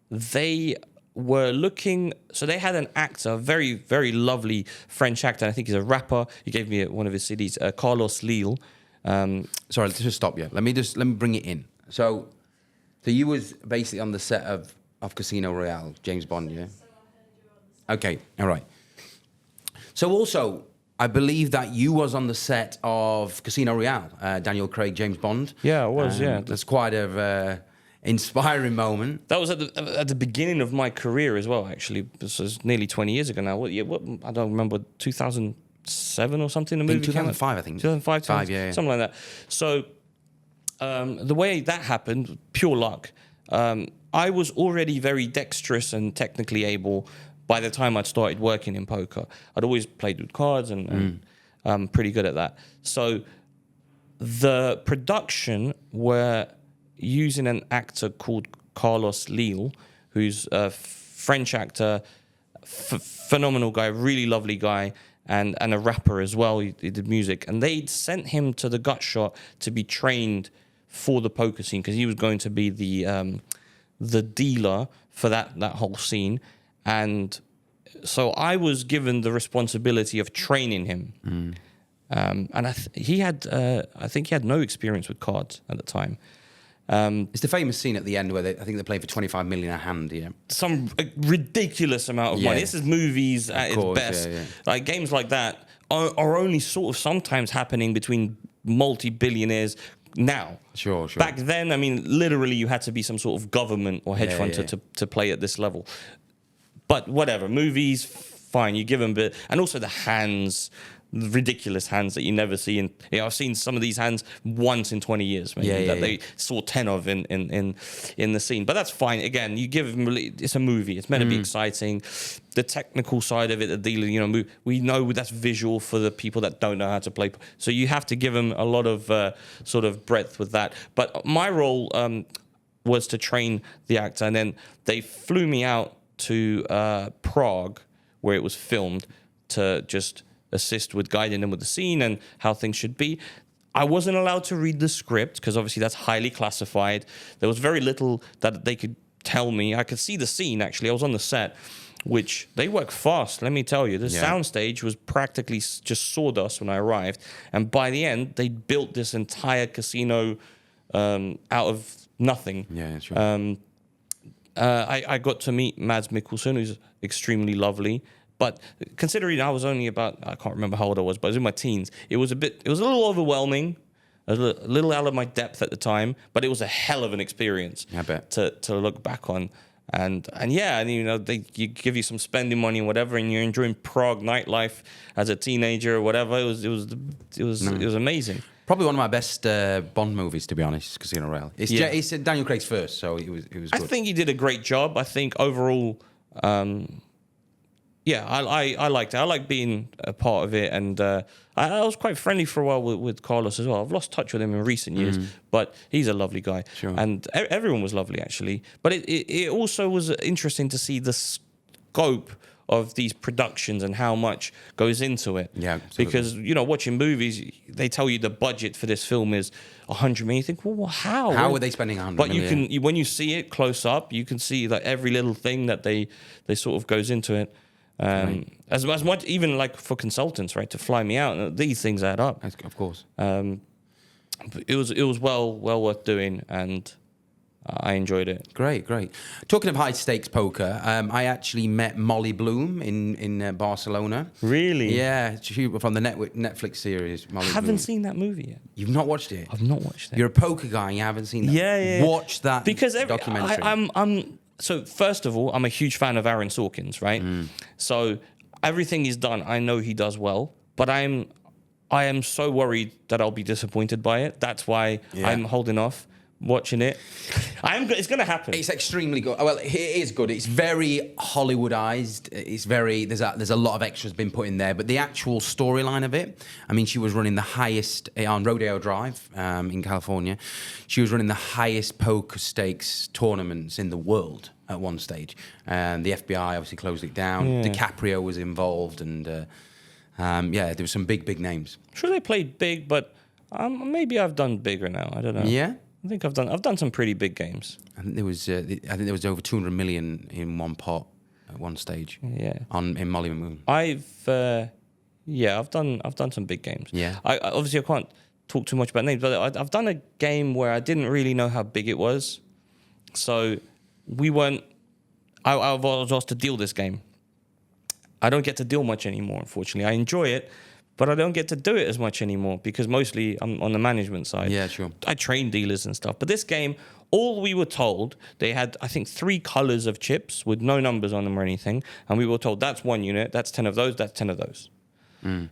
they were looking. So they had an actor, a very, very lovely French actor. I think he's a rapper. He gave me one of his CDs, Carlos Lille. Sorry, let's just stop you. Let me bring it in. So you was basically on the set of Casino Royale, James Bond, yeah? Okay, all right. So also, I believe that you was on the set of Casino Royale, Daniel Craig, James Bond. Yeah, I was, yeah. That's quite an inspiring moment. That was at the beginning of my career as well, actually. This was nearly 20 years ago now. What I don't remember, 2007 or something? The movie 2005, I think. 2005, yeah. Something like that. So the way that happened, pure luck. I was already very dexterous and technically able by the time I'd started working in poker. I'd always played with cards, and pretty good at that. So the production were using an actor called Carlos Lille, who's a French actor, phenomenal guy, really lovely guy, and a rapper as well. He did music, and they sent him to the gut shot to be trained for the poker scene because he was going to be the dealer for that whole scene. And so I was given the responsibility of training him. And I think he had no experience with cards at the time. It's the famous scene at the end where I think they're playing for 25 million a hand. Yeah, some ridiculous amount of money. This is movies at its best. Yeah. Like games like that are only sort of sometimes happening between multi-billionaires now. Sure. Back then, I mean, literally, you had to be some sort of government or hedge fund to play at this level. But whatever, movies, fine, you give them a bit, and also the hands. Ridiculous hands that you never see. And I've seen some of these hands once in 20 years, maybe they saw 10 of in the scene. But that's fine. Again, you give them. It's a movie. It's meant to be exciting. The technical side of it, the dealer, we know that's visual for the people that don't know how to play. So you have to give them a lot of sort of breadth with that. But my role was to train the actor, and then they flew me out to Prague, where it was filmed, to just assist with guiding them with the scene and how things should be. I wasn't allowed to read the script because obviously that's highly classified. There was very little that they could tell me. I could see the scene, actually. I was on the set, which they work fast, let me tell you. The soundstage was practically just sawdust when I arrived. And by the end, they built this entire casino out of nothing. Yeah, sure. I got to meet Mads Mikkelsen, who's extremely lovely. But considering I was only I can't remember how old I was, but I was in my teens, it was a little overwhelming, a little out of my depth at the time, but it was a hell of an experience. I bet. To look back on. And you give you some spending money and whatever, and you're enjoying Prague nightlife as a teenager or whatever. It was amazing. Probably one of my best Bond movies, to be honest, Casino Royale. It's Daniel Craig's first, so it was good. I think he did a great job. I think overall, I liked it. I like being a part of it, and I was quite friendly for a while with Carlos as well. I've lost touch with him in recent years, but he's a lovely guy. Sure. And everyone was lovely, actually. But it also was interesting to see the scope of these productions and how much goes into it. Yeah, absolutely. Because, watching movies, they tell you the budget for this film is 100 million. You think, well, how? How are they spending 100 but million? But when you see it close up, you can see like every little thing that they sort of goes into it. As much, even like for consultants, right, to fly me out, these things add up. Of course. But it was well worth doing, and I enjoyed it. Great. Talking of high stakes poker, I actually met Molly Bloom in Barcelona. Really? Yeah, she from the Netflix series. Molly I haven't Bloom. seen that movie yet. You've not watched it? I've not watched it. You're a poker guy and you haven't seen that? Yeah. Watch that because documentary. So first of all, I'm a huge fan of Aaron Sorkin's, right? So everything he's done, I know he does well, but I am so worried that I'll be disappointed by it. That's why I'm holding off watching it. It's going to happen. It's extremely good. Well, it is good. It's very Hollywoodized. It's very there's a lot of extras been put in there, but the actual storyline of it. I mean, she was running the highest on Rodeo Drive in California. She was running the highest poker stakes tournaments in the world at one stage, and the FBI obviously closed it down. Yeah. DiCaprio was involved, and there were some big names. I'm sure they played big, but maybe I've done bigger now. I don't know. Yeah. I think I've done some pretty big games. I think there was over 200 million in one pot at one stage. Yeah. In Molly Moon. I've done some big games. Yeah. I obviously I can't talk too much about names, but I've done a game where I didn't really know how big it was, so we weren't. I was asked to deal this game. I don't get to deal much anymore, unfortunately. I enjoy it, but I don't get to do it as much anymore because mostly I'm on the management side. Yeah, sure. I train dealers and stuff. But this game, all we were told, they had, I think, 3 colors of chips with no numbers on them or anything. And we were told, that's 1 unit, that's 10 of those, that's 10 of those.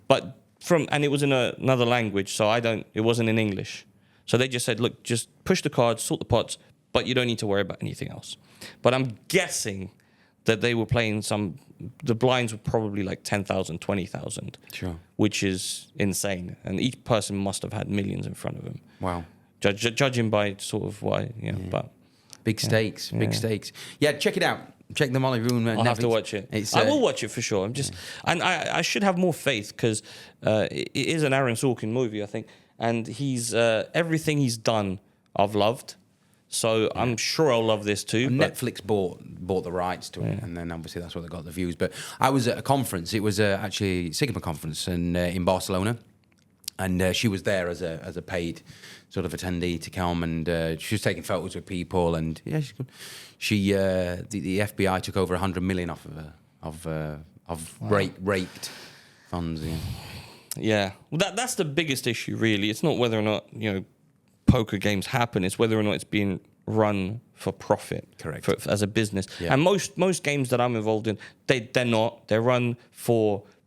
But and it was in another language, so it wasn't in English. So they just said, look, just push the cards, sort the pots, but you don't need to worry about anything else. But I'm guessing that they were playing the blinds were probably like 10,000, 20,000. Sure. Which is insane. And each person must have had millions in front of them. Wow. Judging by sort of why, but... Big stakes, big stakes. Yeah, check it out. Check the Molly Room. I'll have to watch it. I will watch it for sure. And I should have more faith because it is an Aaron Sorkin movie, I think. And he's everything he's done, I've loved. So I'm sure I'll love this too. Netflix bought the rights to it, and then obviously that's what they got the views. But I was at a conference. It was actually Sigma conference in Barcelona, and she was there as a paid sort of attendee to come, and she was taking photos with people, and yeah, she's good. The FBI took over 100 million off of her raked funds. Yeah. Yeah, well, that's the biggest issue, really. It's not whether or not poker games happen; it's whether or not it's being run for profit, correct, as a business. Yeah. And most games that I'm involved in, they're not. They're run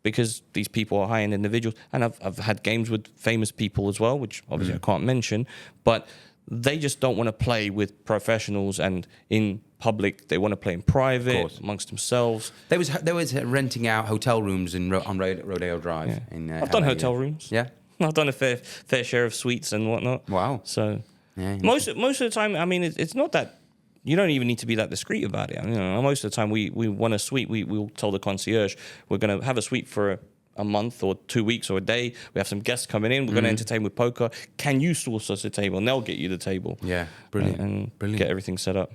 because these people are high-end individuals, and I've had games with famous people as well, which obviously I can't mention, but they just don't want to play with professionals and in public. They want to play in private amongst themselves. There was renting out hotel rooms on Rodeo Drive. Yeah. I've done hotel rooms. Yeah, I've done a fair share of suites and whatnot. Wow. So yeah, most of the time, I mean, it's not that you don't even need to be that discreet about it. Most of the time, we want a suite. We'll tell the concierge we're going to have a suite for a month or 2 weeks or a day. We have some guests coming in. We're going to entertain with poker. Can you source us a table? And they'll get you the table. Yeah, brilliant. And get everything set up.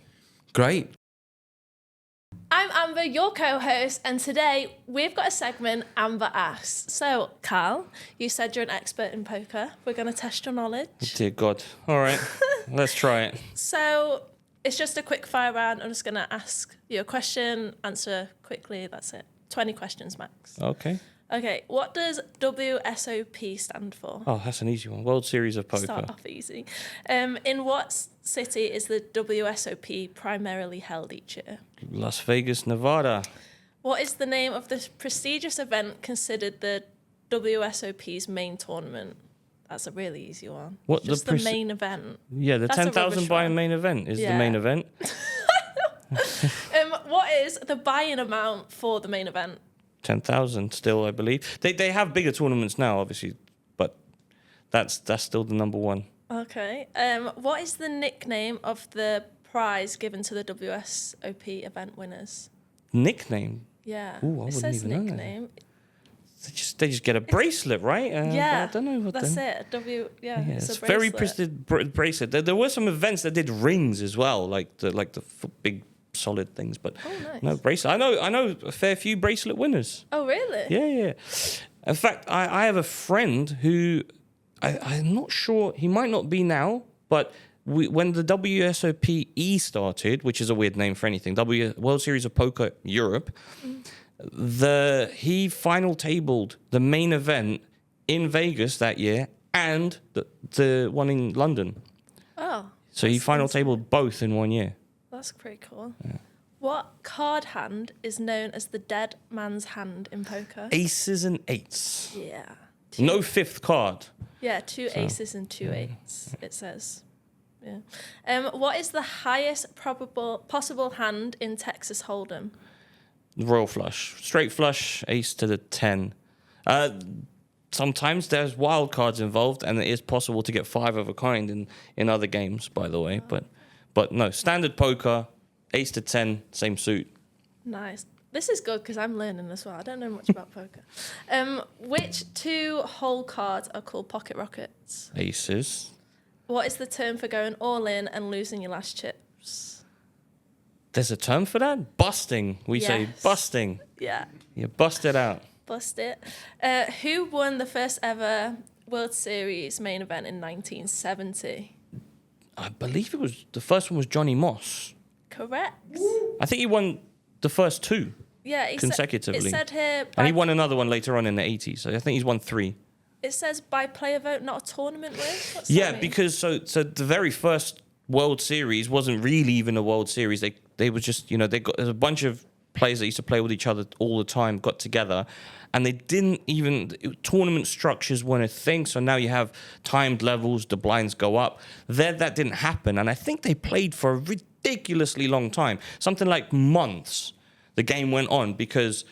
Great. I'm Amber, your co-host, and today we've got a segment, Amber Asks. So, Kal, you said you're an expert in poker. We're going to test your knowledge. Dear God. All right, let's try it. So, it's just a quick fire round. I'm just going to ask you a question, answer quickly, that's it. 20 questions max. Okay, what does WSOP stand for? Oh, that's an easy one. World Series of Poker. Start off easy. In what city is the WSOP primarily held each year? Las Vegas, Nevada. What is the name of the prestigious event considered the WSOP's main tournament? That's a really easy one. What, just the main event. Yeah, the That's a 10,000 rubbish buy-in one. main event is the main event. What is the buy-in amount for the main event? 10,000 still, I believe. They have bigger tournaments now, obviously, but that's still the number one. Okay. What is the nickname of the prize given to the WSOP event winners? Nickname? Yeah. Ooh, I it wouldn't says even know that. nickname. They just get a bracelet, right? Yeah. I don't know what that's then. it. It's a very bracelet. prestigious bracelet. There were some events that did rings as well, like the big solid things, but nice. no bracelet. I know a fair few bracelet winners. Oh, really? Yeah. In fact, I have a friend who I'm not sure, he might not be now, but when the WSOPE started, which is a weird name for anything, World Series of Poker Europe, he final tabled the main event in Vegas that year and the one in London. Oh. So he final tabled both in 1 year. That's pretty cool. Yeah. What card hand is known as the dead man's hand in poker? Aces and eights. Yeah. No fifth card. Yeah, two aces and two eights, it says. Yeah. What is the highest possible hand in Texas Hold'em? Royal flush. Straight flush, ace to the 10. Sometimes there's wild cards involved, and it is possible to get 5 of a kind in other games, by the way. But no, standard poker, ace to 10, same suit. Nice. This is good because I'm learning as well. I don't know much about poker. Which 2 hole cards are called pocket rockets? Aces. What is the term for going all in and losing your last chips? There's a term for that? Busting. We say busting. Yeah. You bust it out. Bust it. Who won the first ever World Series main event in 1970? I believe the first one was Johnny Moss. Correct. I think he won the first 2 It consecutively. said here... And he won another one later on in the 80s. So I think he's won 3. It says by player vote, not a tournament win? What's that mean? Because so the very first World Series wasn't really even a World Series. They were just, there's a bunch of players that used to play with each other all the time, got together, and they didn't even, tournament structures weren't a thing, so now you have timed levels, the blinds go up. That didn't happen, and I think they played for a ridiculously long time, something like months. the game went on because,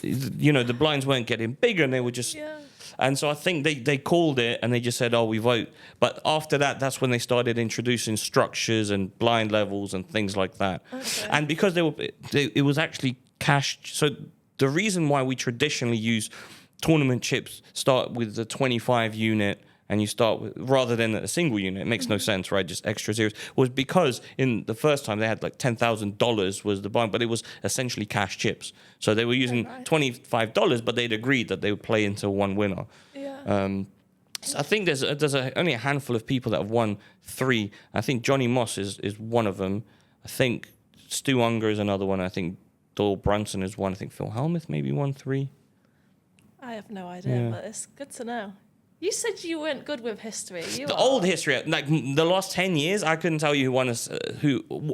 the blinds weren't getting bigger and they were just... Yeah. And so I think they called it and they just said, we vote. But after that, that's when they started introducing structures and blind levels and things like that. Okay. And because it was actually cash. So the reason why we traditionally use tournament chips start with the 25 unit and you start with, rather than a single unit, it makes no sense, right? Just extra zeros, was because in the first time they had like $10,000 was the buy, but it was essentially cash chips. So they were using $25, but they'd agreed that they would play into one winner. Yeah. So I think there's only a handful of people that have won 3. I think Johnny Moss is one of them. I think Stu Unger is another one. I think Doyle Brunson is one. I think Phil Hellmuth maybe won 3. I have no idea, but it's good to know. You said you weren't good with history. Old history, like the last 10 years, I couldn't tell you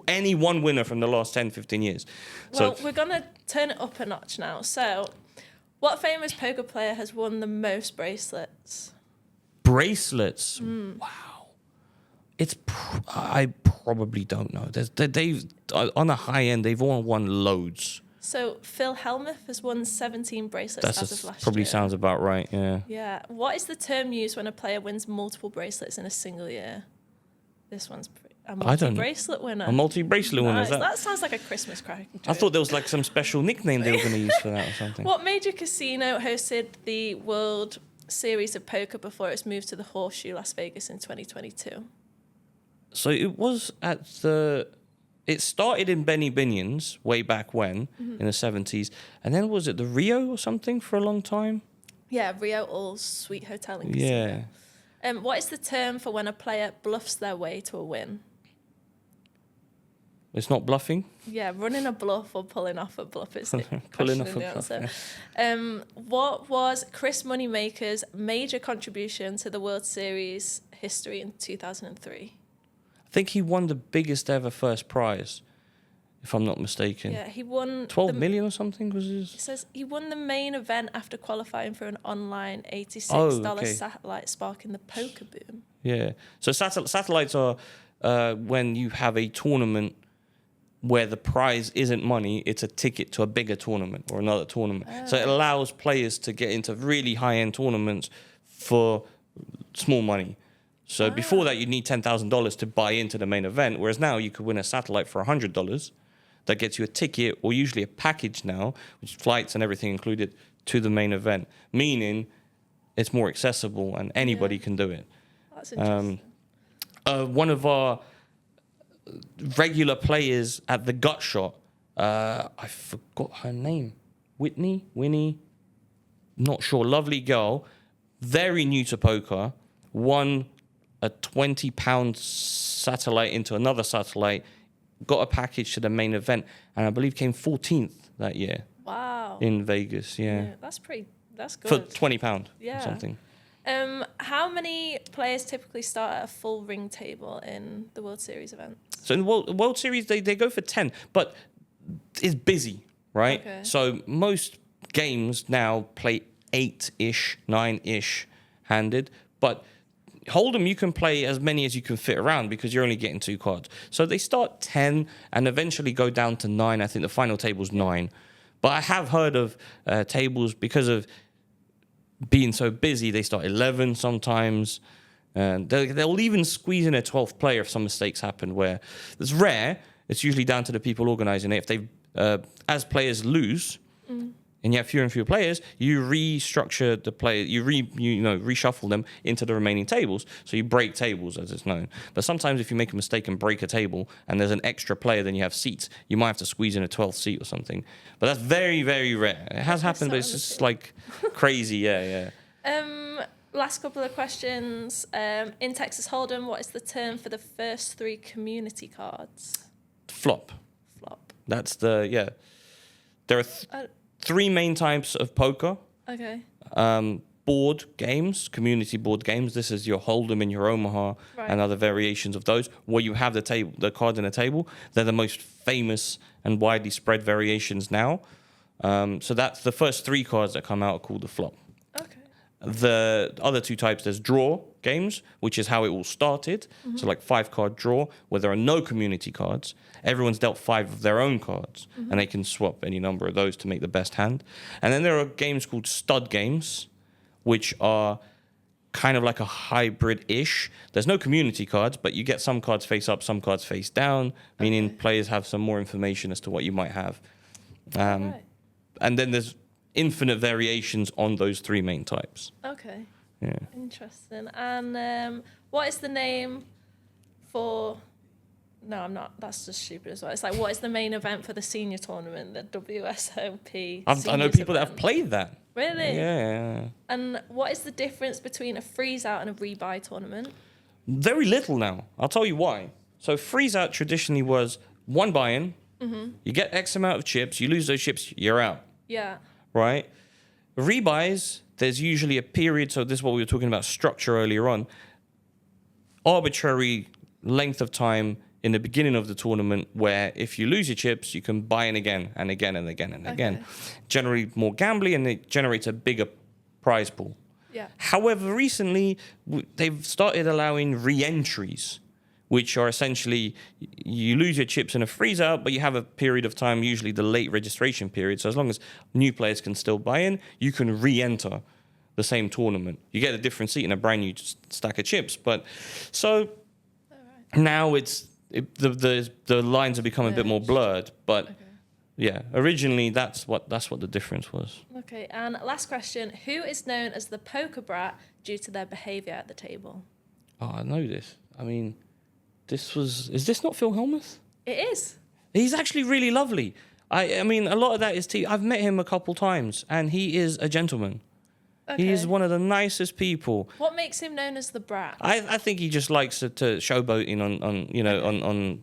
any one winner from the last 10, 15 years. Well, we're going to turn it up a notch now. So, what famous poker player has won the most bracelets? Bracelets? Wow. I probably don't know. They've on the high end, they've all won loads. So Phil Hellmuth has won 17 bracelets as of last year. Probably sounds about right, yeah. Yeah. What is the term used when a player wins multiple bracelets in a single year? This one's a multi-bracelet winner. A multi-bracelet winner, is that? That sounds like a Christmas crack. I thought there was like some special nickname they were going to use for that or something. What major casino hosted the World Series of Poker before it was moved to the Horseshoe Las Vegas in 2022? So it was at the... It started in Benny Binion's way back when, in the 70s. And then was it the Rio or something for a long time? Yeah, Rio All Suite Hotel and Casino. Yeah. What is the term for when a player bluffs their way to a win? It's not bluffing? Yeah, running a bluff or pulling off a bluff is the pulling off a bluff. Yeah. What was Chris Moneymaker's major contribution to the World Series history in 2003? I think he won the biggest ever first prize, if I'm not mistaken. Yeah, he won... 12 million or something was his... It says he won the main event after qualifying for an online $86 satellite, sparking the poker boom. Yeah. So satellites are when you have a tournament where the prize isn't money, it's a ticket to a bigger tournament or another tournament. Oh. So it allows players to get into really high-end tournaments for small money. So before that, you'd need $10,000 to buy into the main event, whereas now you could win a satellite for $100 that gets you a ticket or usually a package now, which is flights and everything included, to the main event, meaning it's more accessible and anybody can do it. That's interesting. One of our regular players at the Gut Shot, I forgot her name, Winnie, not sure, lovely girl, very new to poker, won a £20 satellite into another satellite, got a package to the main event, and I believe came 14th that year. Wow. In Vegas, yeah. That's good. For £20 or something. How many players typically start at a full ring table in the World Series event? So in the World Series, they go for 10, but it's busy, right? Okay. So most games now play 8-ish, 9-ish handed, but Hold'em, you can play as many as you can fit around because you're only getting 2 cards. So they start 10 and eventually go down to 9. I think the final table's 9. But I have heard of tables because of being so busy, they start 11 sometimes. And they'll even squeeze in a 12th player if some mistakes happen where it's rare. It's usually down to the people organizing it. If they, as players lose, and you have fewer and fewer players, you restructure the player, you reshuffle them into the remaining tables. So you break tables, as it's known. But sometimes if you make a mistake and break a table, and there's an extra player than you have seats, you might have to squeeze in a 12th seat or something. But that's very, very rare. It has happened, but it's just like crazy. Yeah. Last couple of questions. In Texas Hold'em, what is the term for the first 3 community cards? Flop. That's There are 3 main types of poker. Okay. Board games, community board games. This is your Hold'em and your Omaha and other variations of those, where you have the cards in a table. They're the most famous and widely spread variations now. So that's the first 3 cards that come out are called the flop. Okay. The other 2 types, there's draw games, which is how it all started. So like 5-card draw, where there are no community cards. Everyone's dealt 5 of their own cards, and they can swap any number of those to make the best hand. And then there are games called stud games, which are kind of like a hybrid-ish. There's no community cards, but you get some cards face up, some cards face down, meaning players have some more information as to what you might have. And then there's infinite variations on those 3 main types. Okay. Yeah. Interesting. And what is the name for... No, I'm not. That's just stupid as well. It's like, what is the main event for the senior tournament, the WSOP? I know people that have played that. Really? Yeah. And what is the difference between a freeze out and a rebuy tournament? Very little now. I'll tell you why. So freeze out traditionally was 1 buy-in. You get X amount of chips. You lose those chips, you're out. Yeah. Right? Rebuys, there's usually a period. So this is what we were talking about structure earlier on. Arbitrary length of time in the beginning of the tournament, where if you lose your chips, you can buy in again and again and again and again. Generally more gambly, and it generates a bigger prize pool. Yeah. However, recently they've started allowing re-entries, which are essentially you lose your chips in a freeze out, but you have a period of time, usually the late registration period. So as long as new players can still buy in, you can re-enter the same tournament. You get a different seat and a brand new stack of chips. But so now the lines are becoming a bit more blurred, but yeah, originally that's what the difference was. Okay, and last question: who is known as the poker brat due to their behaviour at the table? Oh, I know this. I mean, is this not Phil Hellmuth? It is. He's actually really lovely. I mean, a lot of that is I've met him a couple times, and he is a gentleman. Okay. He is one of the nicest people. What makes him known as the brat? I think he just likes to showboating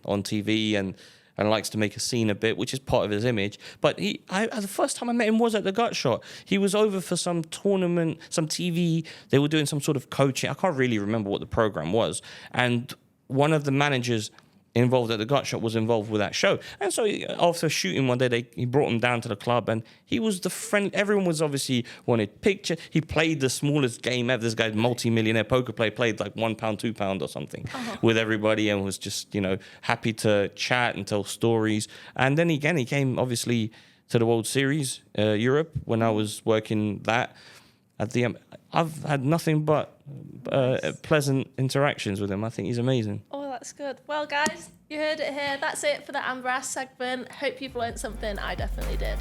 on TV and likes to make a scene a bit, which is part of his image. But the first time I met him was at the Gut Shot. He was over for some tournament, some TV. They were doing some sort of coaching. I can't really remember what the program was. And one of the managers involved at the Gut Shot was involved with that show. And so after shooting one day, he brought him down to the club, and he was the friend. Everyone was obviously wanted picture. He played the smallest game ever. This guy's multi-millionaire poker player, played like £1, £2 or something with everybody, and was just, happy to chat and tell stories. And then he came obviously to the World Series, Europe, when I was working that at the I've had nothing but pleasant interactions with him. I think he's amazing. Oh, that's good. Well, guys, you heard it here. That's it for the Amber Ass segment. Hope you've learned something. I definitely did.